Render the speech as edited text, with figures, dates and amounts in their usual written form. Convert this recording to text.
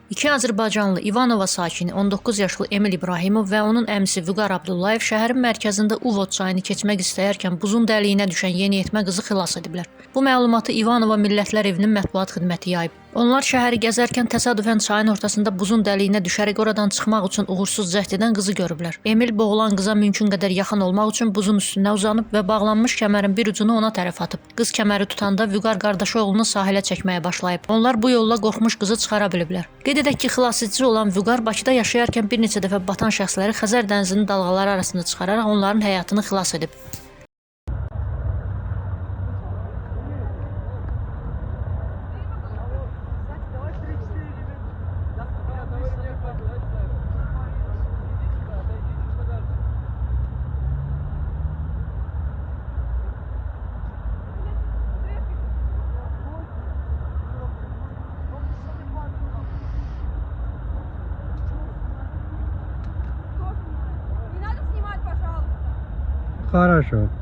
İki Azərbaycanlı İvanova sakini 19 yaşlı Emil İbrahimov və onun əmisi Vüqar Abdullayev şəhərin mərkəzində Uvod çayını keçmək istəyərkən buzun dəliyinə düşən yeniyetmə qızı xilas ediblər. Bu məlumatı İvanova Millətlər Evinin mətbuat xidməti yayıb. Onlar şəhəri gəzərkən təsadüfən çayın ortasında buzun dəliyinə düşərək oradan çıxmaq üçün uğursuz cəhd edən qızı görüblər. Emil boğulan qıza mümkün qədər yaxın olmaq üçün buzun üstünə uzanıb və bağlanmış kəmərin bir ucunu ona tərəf atıb. Qız kəməri tutanda Vüqar qardaşı oğlunu sahilə çəkməyə başlayıb. Onlar bu yolla qorxmuş qızı çıxara biliblər. Qeyd edək ki, xilasedici olan Vüqar Bakıda yaşayarkən bir neçə dəfə batan şəxsləri Xəzər dənizinin dalğaları arasında çıxararaq onların həyatını xilas edib. Хорошо.